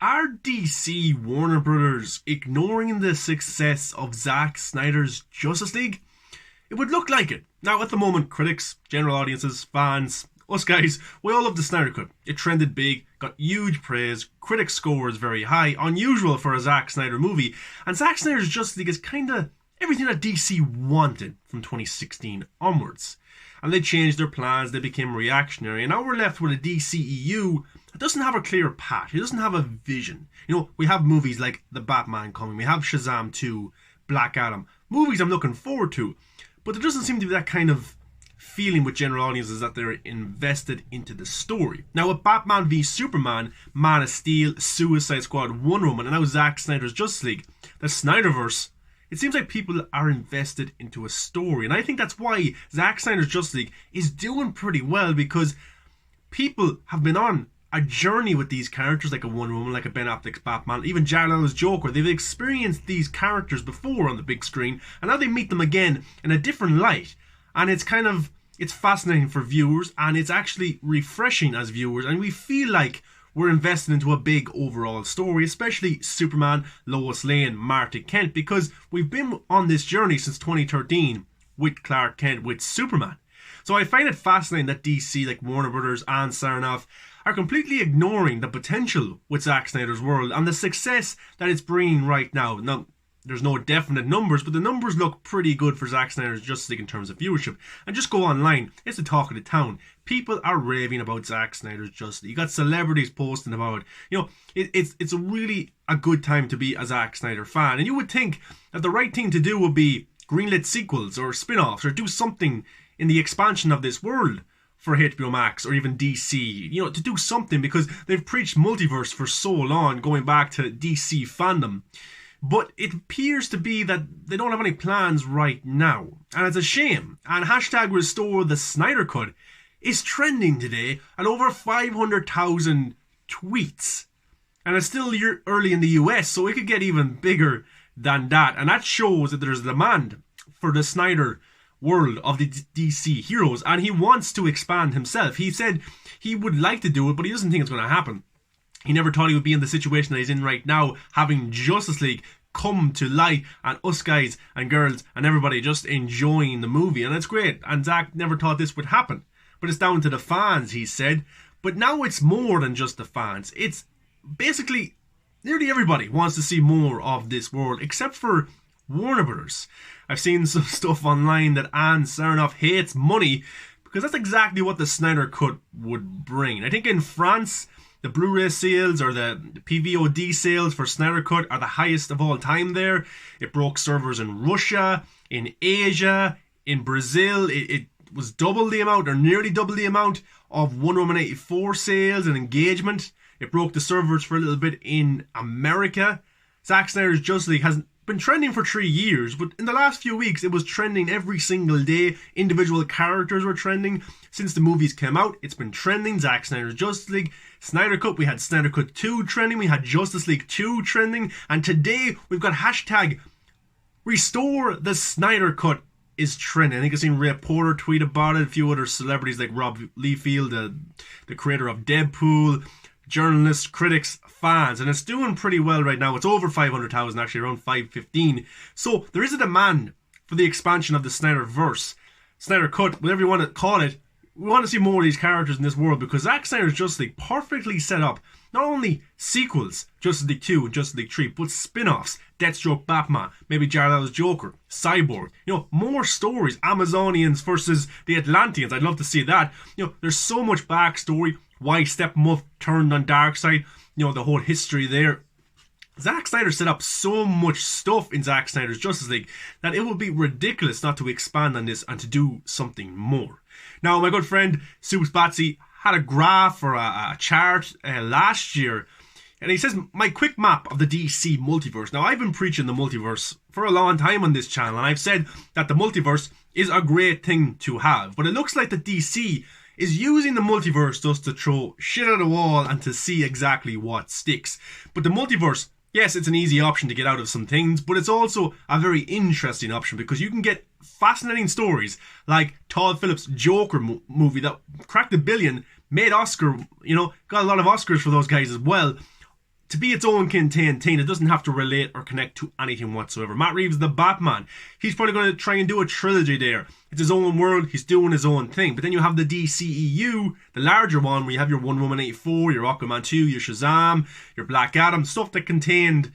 Are DC Warner Brothers ignoring the success of Zack Snyder's Justice League? It would look like it. Now, at the moment, critics, general audiences, fans, us guys, we all love the Snyder Cut. It trended big, got huge praise, critic score is very high, unusual for a Zack Snyder movie, and Zack Snyder's Justice League is kinda everything that DC wanted from 2016 onwards. And they changed their plans, they became reactionary, and now we're left with a DCEU that doesn't have a clear path, it doesn't have a vision. You know, we have movies like The Batman coming, we have Shazam 2, Black Adam, movies I'm looking forward to, but there doesn't seem to be that kind of feeling with general audiences that they're invested into the story. Now with Batman v Superman, Man of Steel, Suicide Squad, Wonder Woman, and now Zack Snyder's Justice League, the Snyderverse, it seems like people are invested into a story. And I think that's why Zack Snyder's Justice League is doing pretty well, because people have been on a journey with these characters, like a Wonder Woman, like a Ben Affleck's Batman, even Jared Leto's Joker. They've experienced these characters before on the big screen, and now they meet them again in a different light. And it's fascinating for viewers, and it's actually refreshing as viewers, and we feel like we're invested into a big overall story, especially Superman, Lois Lane, Martha Kent, because we've been on this journey since 2013 with Clark Kent, with Superman. So I find it fascinating that DC, like Warner Brothers and Sarnoff, are completely ignoring the potential with Zack Snyder's world and the success that it's bringing right now. Now, there's no definite numbers, but the numbers look pretty good for Zack Snyder's Justice League in terms of viewership. And just go online, it's the talk of the town. People are raving about Zack Snyder's Justice League. You got celebrities posting about it. You know, it's really a good time to be a Zack Snyder fan. And you would think that the right thing to do would be greenlit sequels or spin-offs, or do something in the expansion of this world for HBO Max or even DC, you know, to do something, because they've preached multiverse for so long, going back to DC fandom. But it appears to be that they don't have any plans right now. And it's a shame. And hashtag restore the Snyder Cut is trending today at over 500,000 tweets. And it's still early in the US, so it could get even bigger than that. And that shows that there's a demand for the Snyder world of the DC heroes. And he wants to expand himself. He said he would like to do it, but he doesn't think it's going to happen. He never thought he would be in the situation that he's in right now, having Justice League come to light, and us guys and girls and everybody just enjoying the movie. And it's great. And Zack never thought this would happen. But it's down to the fans, he said. But now it's more than just the fans. It's basically nearly everybody wants to see more of this world, except for Warner Brothers. I've seen some stuff online that Ann Sarnoff hates money, because that's exactly what the Snyder Cut would bring. I think in France, the Blu-ray sales or the PVOD sales for Snyder Cut are the highest of all time there. It broke servers in Russia, in Asia, in Brazil. It was double the amount, or nearly double the amount, of Wonder Woman 84 sales and engagement. It broke the servers for a little bit in America. Zack Snyder's Justice League has been trending for 3 years, but in the last few weeks it was trending every single day. Individual characters were trending. Since the movies came out, it's been trending. Zack Snyder's Justice League, Snyder Cut, we had Snyder Cut 2 trending, we had Justice League 2 trending, and today we've got hashtag restore the Snyder Cut is trending. I think I've seen Ray Porter tweet about it, a few other celebrities like Rob Liefeld, the creator of Deadpool, journalists, critics, fans, and it's doing pretty well right now. It's over 500,000, actually around 515. So there is a demand for the expansion of the Snyderverse, Snyder Cut, whatever you want to call it. We want to see more of these characters in this world, because Zack Snyder's Justice League perfectly set up not only sequels, Justice League 2 and Justice League 3, but spin-offs, Deathstroke, Batman, maybe Jared Leto's Joker, Cyborg, you know, more stories, Amazonians versus the Atlanteans. I'd love to see that. You know, there's so much backstory, why Steppenwolf turned on Darkseid, you know, the whole history there. Zack Snyder set up so much stuff in Zack Snyder's Justice League that it would be ridiculous not to expand on this and to do something more. Now, my good friend Soups Batsy had a graph or a chart last year, and he says, my quick map of the DC multiverse. Now, I've been preaching the multiverse for a long time on this channel, and I've said that the multiverse is a great thing to have, but it looks like the DC is using the multiverse just to throw shit at a wall and to see exactly what sticks. But the multiverse, yes, it's an easy option to get out of some things, but it's also a very interesting option, because you can get fascinating stories like Todd Phillips' Joker movie that cracked $1 billion, made Oscar, you know, got a lot of Oscars for those guys as well. to be its own contained thing. It doesn't have to relate or connect to anything whatsoever. Matt Reeves, the Batman, he's probably going to try and do a trilogy there. It's his own world, he's doing his own thing. But then you have the DCEU, the larger one, where you have your Wonder Woman 84, your Aquaman 2, your Shazam, your Black Adam, stuff that contained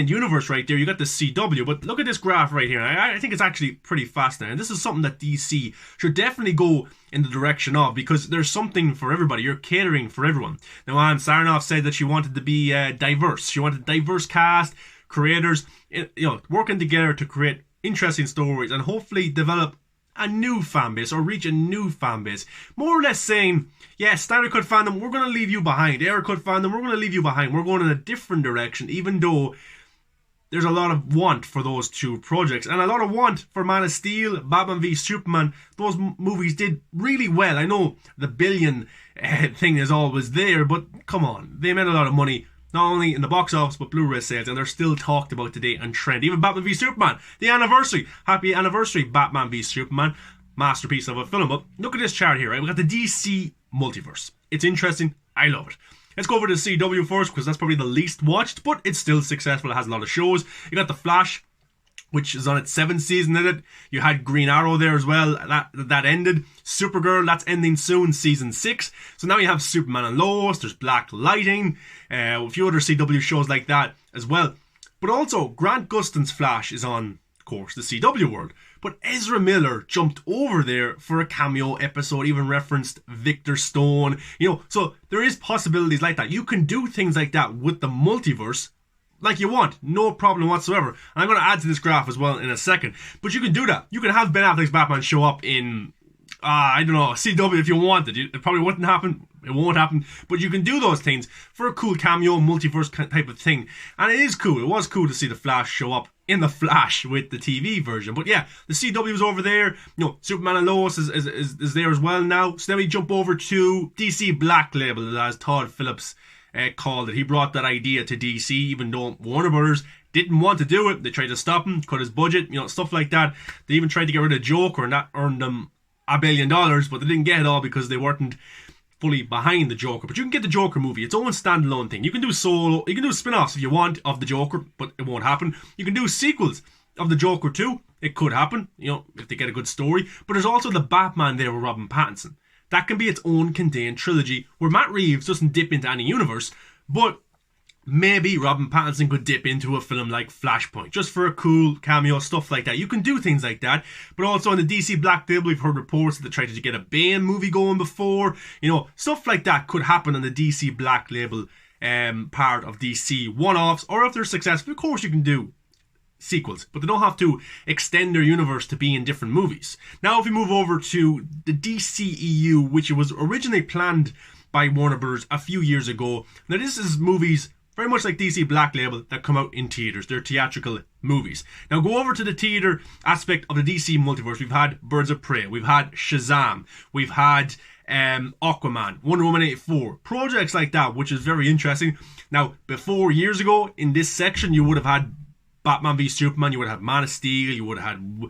universe right there. You got the CW, but look at this graph right here. I think it's actually pretty fascinating. This is something that DC should definitely go in the direction of, because there's something for everybody. You're catering for everyone. Now, Ann Sarnoff said that she wanted to be diverse. She wanted a diverse cast, creators, working together to create interesting stories and hopefully develop a new fan base or reach a new fan base. More or less saying, yeah, Snyder Cut fandom, we're going to leave you behind. Air Cut fandom, we're going to leave you behind. We're going in a different direction, even though there's a lot of want for those two projects and a lot of want for Man of Steel, Batman v Superman. Those movies did really well. I know the billion thing is always there, but come on, they made a lot of money, not only in the box office but Blu-ray sales, and they're still talked about today and trend. Even Batman v Superman, the anniversary, happy anniversary, Batman v Superman, masterpiece of a film. But look at this chart here, right? We got the DC Multiverse. It's interesting. I love it. Let's go over to CW first, because that's probably the least watched, but it's still successful. It has a lot of shows. You got The Flash, which is on its 7th season in it. You had Green Arrow there as well. That ended. Supergirl, that's ending soon, season 6. So now you have Superman and Lois. There's Black Lightning. A few other CW shows like that as well. But also, Grant Gustin's Flash is on, of course, the CW world. But Ezra Miller jumped over there for a cameo episode, even referenced Victor Stone. So there is possibilities like that. You can do things like that with the multiverse like you want. No problem whatsoever. And I'm going to add to this graph as well in a second. But you can do that. You can have Ben Affleck's Batman show up in, I don't know, CW if you wanted. It probably wouldn't happen. It won't happen. But you can do those things for a cool cameo, multiverse type of thing. And it is cool. It was cool to see The Flash show up in The Flash with the TV version. But yeah, the CW is over there. Superman and Lois is there as well now. So then we jump over to DC Black Label, as Todd Phillips called it. He brought that idea to DC, even though Warner Brothers didn't want to do it. They tried to stop him, cut his budget, stuff like that. They even tried to get rid of Joker, and that earned them $1 billion, but they didn't get it all because they weren't fully behind the Joker. But you can get the Joker movie, its own standalone thing. You can do solo, you can do spin-offs if you want of the Joker, but it won't happen. You can do sequels of the Joker too. It could happen, if they get a good story. But there's also the Batman there with Robin Pattinson. That can be its own contained trilogy where Matt Reeves doesn't dip into any universe, but maybe Robin Pattinson could dip into a film like Flashpoint, just for a cool cameo, stuff like that. You can do things like that. But also in the DC Black Label, we've heard reports that they tried to get a Bane movie going before. Stuff like that could happen on the DC Black Label part of DC one-offs. Or if they're successful, of course you can do sequels, but they don't have to extend their universe to be in different movies. Now if we move over to the DCEU, which was originally planned by Warner Bros. A few years ago. Now this is movies very much like DC Black Label that come out in theaters. They're theatrical movies. Now go over to the theater aspect of the DC Multiverse. We've had Birds of Prey. We've had Shazam. We've had Aquaman, Wonder Woman 84. Projects like that, which is very interesting. Now, before, years ago, in this section, you would have had Batman v Superman. You would have had Man of Steel. You would have had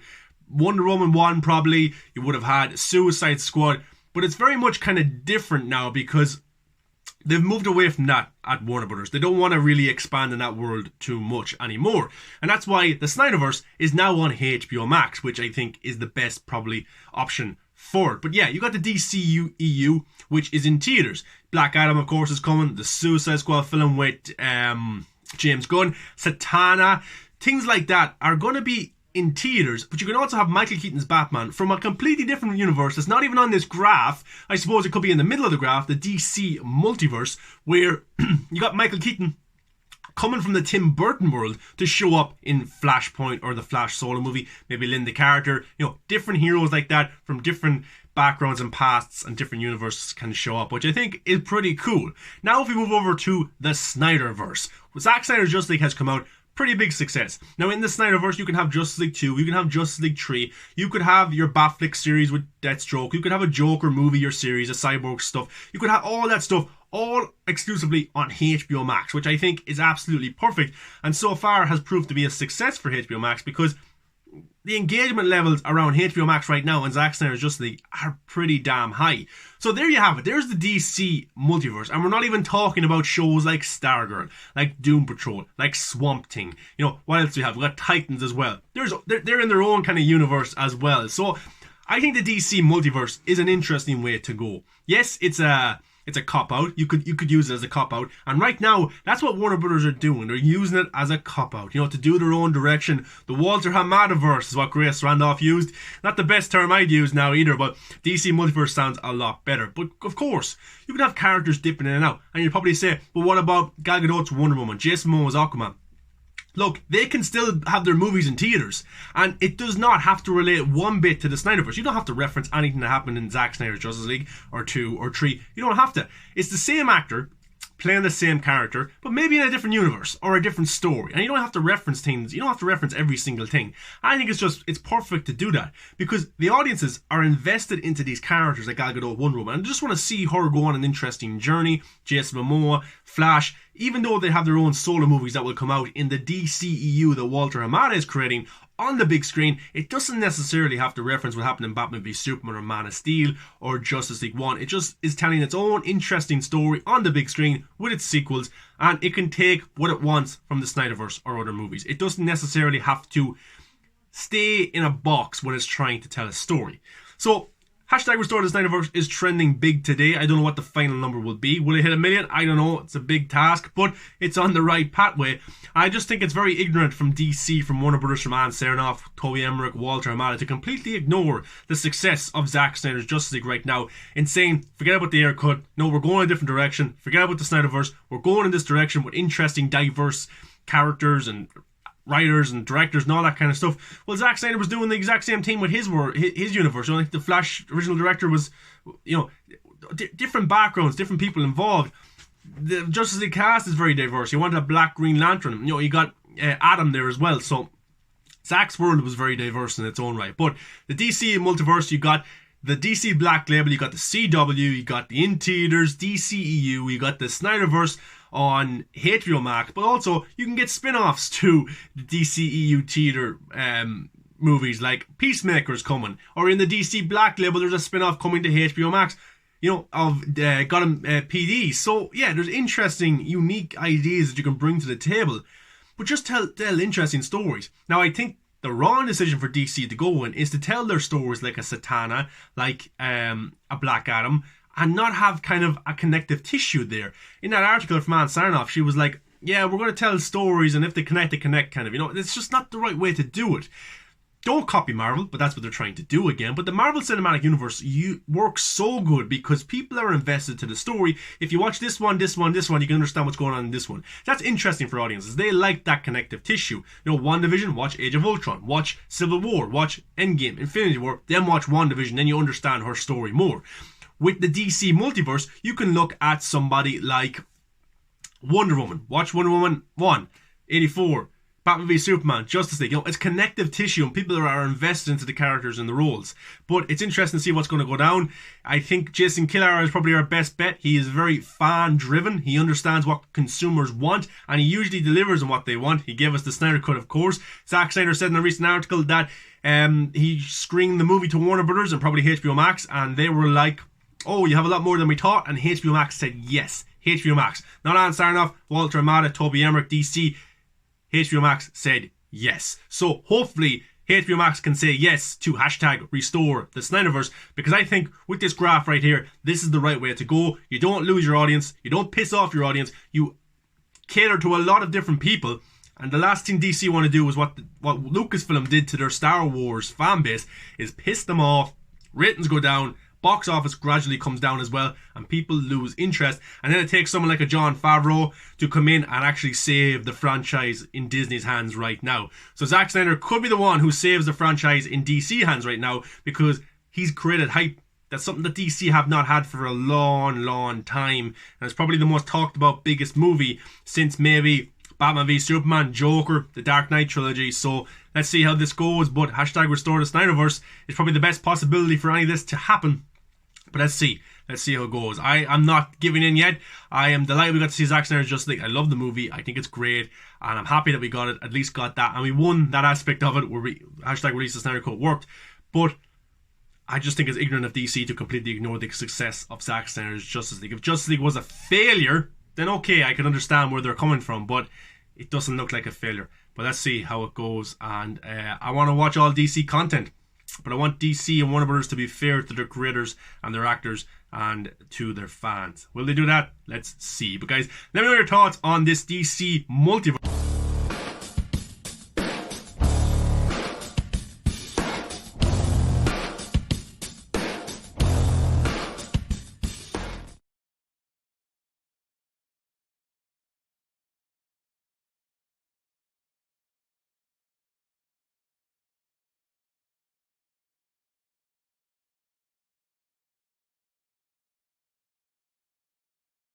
Wonder Woman 1 probably. You would have had Suicide Squad. But it's very much kind of different now because they've moved away from that at Warner Brothers. They don't want to really expand in that world too much anymore. And that's why the Snyder'S is now on HBO Max, which I think is the best probably option for it. But yeah, you got the DCEU, which is in theaters. Black Adam, of course, is coming. The Suicide Squad film with James Gunn. Satana. Things like that are going to be in theaters, but you can also have Michael Keaton's Batman from a completely different universe that's not even on this graph. I suppose it could be in the middle of the graph, the DC Multiverse, where you got Michael Keaton coming from the Tim Burton world to show up in Flashpoint or the Flash solo movie, maybe Linda Carter, different heroes like that from different backgrounds and pasts and different universes can show up, which I think is pretty cool. Now if we move over to the Snyderverse, Zack Snyder's Justice League has come out. Pretty big success. Now in the Snyderverse, you can have Justice League 2, you can have Justice League 3, you could have your Batfleck series with Deathstroke, you could have a Joker movie or series, a Cyborg stuff, you could have all that stuff, all exclusively on HBO Max, which I think is absolutely perfect, and so far has proved to be a success for HBO Max because the engagement levels around HBO Max right now and Zack Snyder's Justice League are pretty damn high. So there you have it. There's the DC multiverse. And we're not even talking about shows like Stargirl, like Doom Patrol, like Swamp Thing. You know, what else do we have? We've got Titans as well. They're in their own kind of universe as well. So I think the DC multiverse is an interesting way to go. Yes, it's a cop-out. You could use it as a cop-out. And right now, that's what Warner Brothers are doing. They're using it as a cop-out, you know, to do their own direction. The Walter Hamadaverse is what Grace Randolph used. Not the best term I'd use now either, but DC Multiverse sounds a lot better. But of course, you can have characters dipping in and out. And you'd probably say, but what about Gal Gadot's Wonder Woman, Jason Momoa's Aquaman? Look, they can still have their movies in theaters, and it does not have to relate one bit to the Snyderverse. You don't have to reference anything that happened in Zack Snyder's Justice League, or 2, or 3. You don't have to. It's the same actor playing the same character, but maybe in a different universe, or a different story. And you don't have to reference things. You don't have to reference every single thing. I think it's perfect to do that, because the audiences are invested into these characters like Gal Gadot, Wonder Woman, and just want to see her go on an interesting journey. Jason Momoa, Flash, even though they have their own solo movies that will come out in the DCEU that Walter Hamada is creating on the big screen, it doesn't necessarily have to reference what happened in Batman v Superman or Man of Steel or Justice League 1. It just is telling its own interesting story on the big screen with its sequels, and it can take what it wants from the Snyderverse or other movies. It doesn't necessarily have to stay in a box when it's trying to tell a story. So, hashtag Restore the Snyderverse is trending big today. I don't know what the final number will be. Will it hit 1 million? I don't know. It's a big task, but it's on the right pathway. I just think it's very ignorant from DC, from Warner Brothers, from Ann Sarnoff, Toby Emmerich, Walter Hamada to completely ignore the success of Zack Snyder's Justice League right now and saying, forget about the air cut. No, we're going a different direction. Forget about the Snyderverse. We're going in this direction with interesting, diverse characters and writers and directors and all that kind of stuff. Well, Zack Snyder was doing the exact same thing with his universe. You know, like the Flash original director was, you know, different backgrounds, different people involved. The Justice League cast is very diverse. You wanted a black Green Lantern. You know, you got Adam there as well. So Zack's world was very diverse in its own right. But the DC multiverse, you got the DC Black Label, you got the CW, you got the In Theaters, DCEU, you got the Snyderverse on HBO Max, but also you can get spin-offs to the DCEU theater movies, like Peacemaker's coming, or in the DC Black Label there's a spin-off coming to HBO Max, you know, of Gotham PD. So yeah, there's interesting, unique ideas that you can bring to the table, but just tell interesting stories. Now I think the wrong decision for DC to go in is to tell their stories like a Satana, like a Black Adam, and not have kind of a connective tissue there. In that article from Ann Sarnoff, she was like, yeah, we're going to tell stories, and if they connect, kind of. You know, it's just not the right way to do it. Don't copy Marvel, but that's what they're trying to do again. But the Marvel Cinematic Universe works so good because people are invested to the story. If you watch this one, you can understand what's going on in this one. That's interesting for audiences. They like that connective tissue. You know, WandaVision, watch Age of Ultron. Watch Civil War. Watch Endgame, Infinity War. Then watch WandaVision. Then you understand her story more. With the DC multiverse, you can look at somebody like Wonder Woman. Watch Wonder Woman 1, 84, Batman v Superman, Justice League. You know, it's connective tissue and people are invested into the characters and the roles. But it's interesting to see what's going to go down. I think Jason Killar is probably our best bet. He is very fan-driven. He understands what consumers want, and he usually delivers on what they want. He gave us the Snyder Cut, of course. Zack Snyder said in a recent article that he screened the movie to Warner Brothers and probably HBO Max, and they were like, oh, you have a lot more than we thought, and HBO Max said yes. HBO Max. Not Ann Sarnoff, Walter Hamada, Toby Emmerich, DC. HBO Max said yes. So hopefully HBO Max can say yes to hashtag restore the Snyderverse, because I think with this graph right here, this is the right way to go. You don't lose your audience. You don't piss off your audience. You cater to a lot of different people. And the last thing DC want to do is what Lucasfilm did to their Star Wars fan base, is piss them off, ratings go down, box office gradually comes down as well, and people lose interest. And then it takes someone like a Jon Favreau to come in and actually save the franchise in Disney's hands right now. So Zack Snyder could be the one who saves the franchise in DC hands right now, because he's created hype. That's something that DC have not had for a long time. And it's probably the most talked about biggest movie since maybe Batman v Superman, Joker, the Dark Knight trilogy. So let's see how this goes. But hashtag restore the Snyderverse is probably the best possibility for any of this to happen. But let's see. let's see how it goes. I'm not giving in yet. I am delighted we got to see Zack Snyder's Justice League. I love the movie. I think it's great. And I'm happy that we got it, at least got that. And we won that aspect of it where we #release the Snyder Cut worked. But I just think it's ignorant of DC to completely ignore the success of Zack Snyder's Justice League. If Justice League was a failure, then okay, I can understand where they're coming from. But it doesn't look like a failure. But let's see how it goes. And I want to watch all DC content. But I want DC and Warner Brothers to be fair to their creators and their actors and to their fans. Will they do that? Let's see. But guys, let me know your thoughts on this DC multiverse.